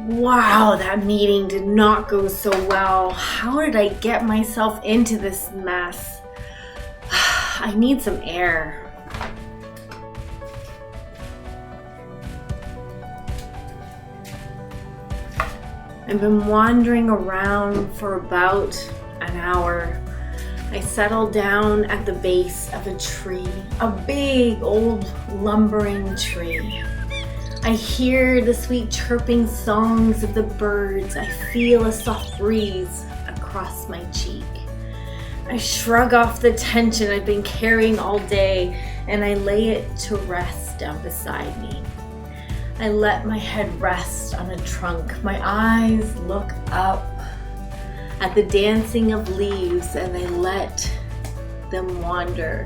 Wow, that meeting did not go so well. How did I get myself into this mess? I need some air. I've been wandering around for about an hour. I settled down at the base of a tree, a big old lumbering tree. I hear the sweet chirping songs of the birds. I feel a soft breeze across my cheek. I shrug off the tension I've been carrying all day and I lay it to rest down beside me. I let my head rest on a trunk. My eyes look up at the dancing of leaves and I let them wander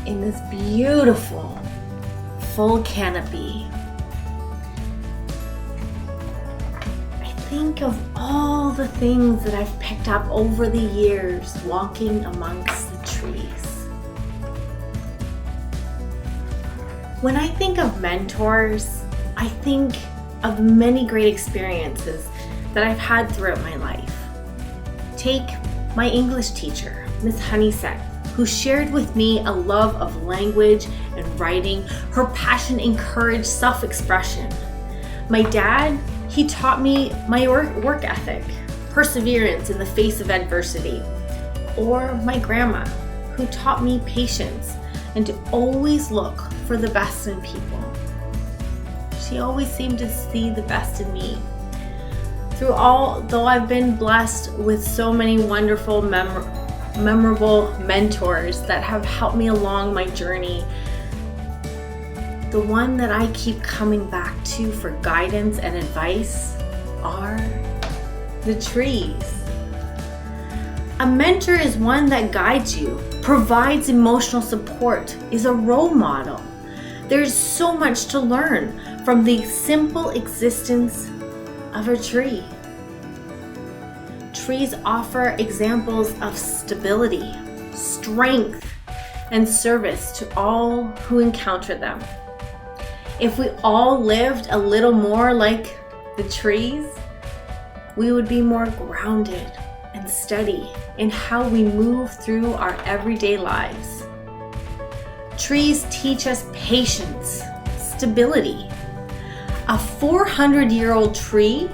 in this beautiful full canopy. I think of all the things that I've picked up over the years walking amongst the trees. When I think of mentors, I think of many great experiences that I've had throughout my life. Take my English teacher, Miss Honeysett, who shared with me a love of language and writing. Her passion encouraged self-expression. My dad, he taught me my work ethic, perseverance in the face of adversity. Or my grandma, who taught me patience and to always look for the best in people. She always seemed to see the best in me. Though I've been blessed with so many wonderful, memorable mentors that have helped me along my journey, the one that I keep coming back to for guidance and advice are the trees. A mentor is one that guides you, provides emotional support, is a role model. There's so much to learn from the simple existence of a tree. Trees offer examples of stability, strength, and service to all who encounter them. If we all lived a little more like the trees, we would be more grounded and steady in how we move through our everyday lives. Trees teach us patience, stability. A 400-year-old tree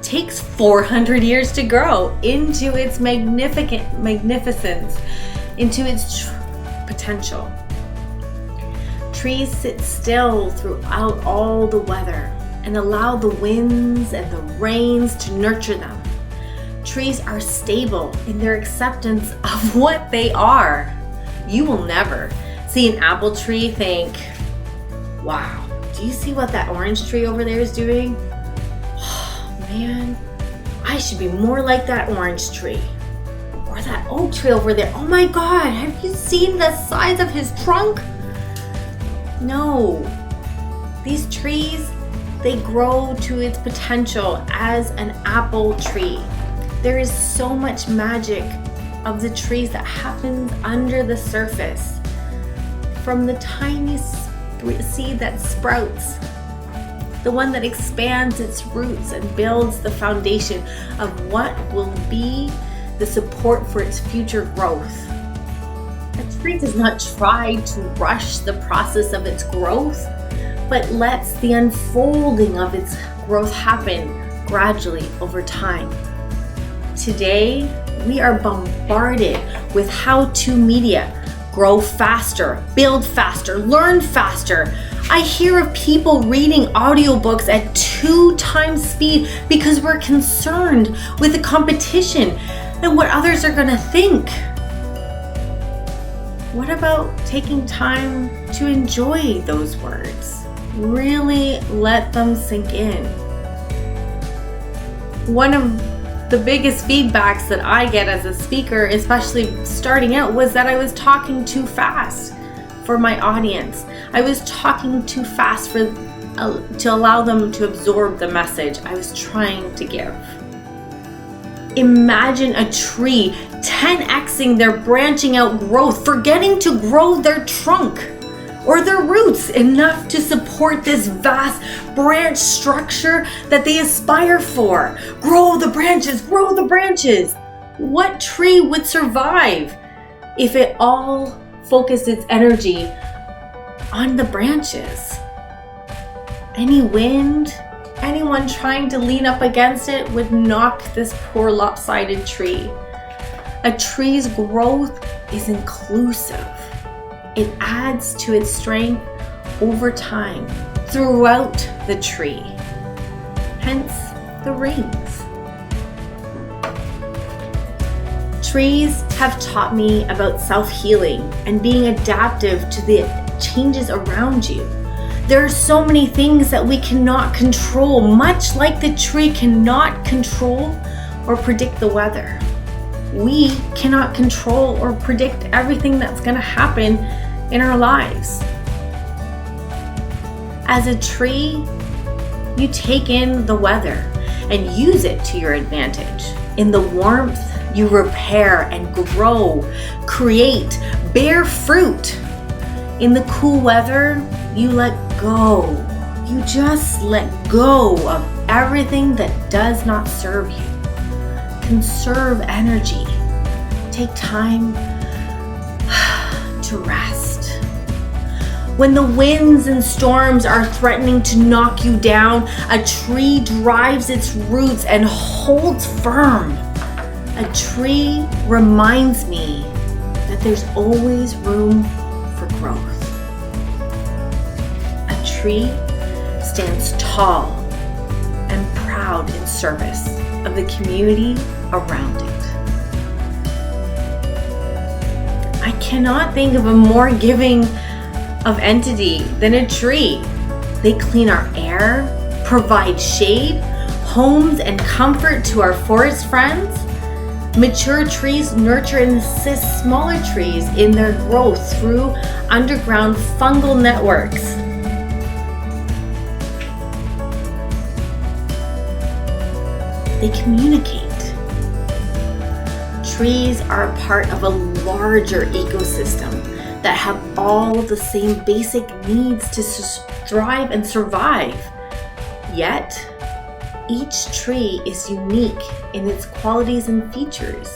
takes 400 years to grow into its magnificence, into its potential. Trees sit still throughout all the weather and allow the winds and the rains to nurture them. Trees are stable in their acceptance of what they are. You will never see an apple tree think, wow, do you see what that orange tree over there is doing? Oh, man, I should be more like that orange tree. Or that oak tree over there. Oh my God, have you seen the size of his trunk? No, these trees, they grow to its potential as an apple tree. There is so much magic of the trees that happens under the surface. From the tiny seed that sprouts, the one that expands its roots and builds the foundation of what will be the support for its future growth. A tree does not try to rush the process of its growth, but lets the unfolding of its growth happen gradually over time. Today, we are bombarded with how-to media. Grow faster, build faster, learn faster. I hear of people reading audiobooks at 2 times speed because we're concerned with the competition and what others are gonna think. What about taking time to enjoy those words? Really let them sink in. One of the biggest feedbacks that I get as a speaker, especially starting out, was that I was talking too fast for my audience. I was talking too fast to allow them to absorb the message I was trying to give. Imagine a tree 10xing their branching out growth, forgetting to grow their trunk. or their roots enough to support this vast branch structure that they aspire for? Grow the branches, grow the branches. What tree would survive if it all focused its energy on the branches? Any wind, anyone trying to lean up against it would knock this poor lopsided tree. A tree's growth is inclusive. It adds to its strength over time throughout the tree. Hence the rings. Trees have taught me about self-healing and being adaptive to the changes around you. There are so many things that we cannot control, much like the tree cannot control or predict the weather. We cannot control or predict everything that's going to happen in our lives. As a tree, you take in the weather and use it to your advantage. In the warmth, you repair and grow, create, bear fruit. In the cool weather, you let go. You just let go of everything that does not serve you. Conserve energy. Take time to rest. When the winds and storms are threatening to knock you down, a tree drives its roots and holds firm. A tree reminds me that there's always room for growth. A tree stands tall and proud in service of the community around it. I cannot think of a more giving of entity than a tree. They clean our air, provide shade, homes, and comfort to our forest friends. Mature trees nurture and assist smaller trees in their growth through underground fungal networks. They communicate. Trees are a part of a larger ecosystem that have all the same basic needs to thrive and survive. Yet, each tree is unique in its qualities and features.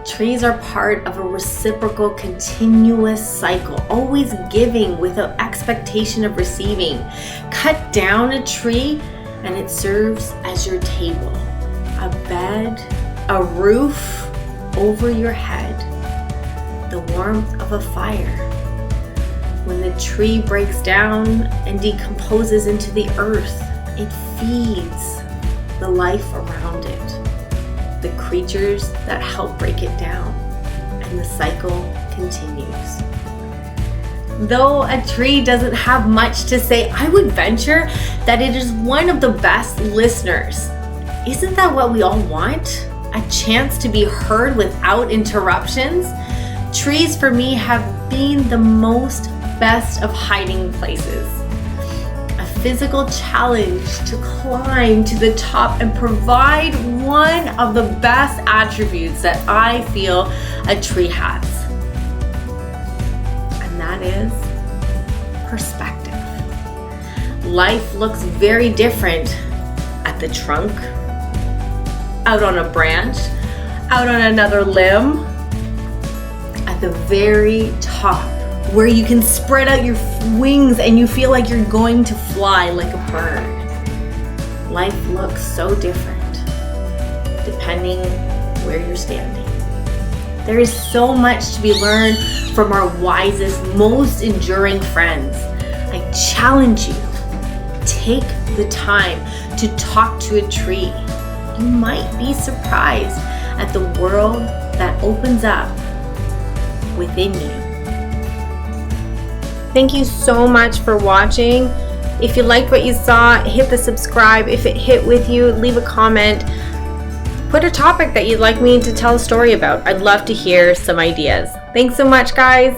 Trees are part of a reciprocal, continuous cycle, always giving without expectation of receiving. Cut down a tree and it serves as your table, a bed, a roof over your head, the warmth of a fire. When the tree breaks down and decomposes into the earth, it feeds the life around it, the creatures that help break it down, and the cycle continues. Though a tree doesn't have much to say, I would venture that it is one of the best listeners. Isn't that what we all want? A chance to be heard without interruptions? Trees for me have been the best of hiding places. A physical challenge to climb to the top and provide one of the best attributes that I feel a tree has. And that is perspective. Life looks very different at the trunk, out on a branch, out on another limb, at the very top, where you can spread out your wings and you feel like you're going to fly like a bird. Life looks so different depending where you're standing. There is so much to be learned from our wisest, most enduring friends. I challenge you, take the time to talk to a tree. You might be surprised at the world that opens up within you. Thank you so much for watching. If you liked what you saw, hit the subscribe. If it hit with you, leave a comment. Put a topic that you'd like me to tell a story about. I'd love to hear some ideas. Thanks so much, guys.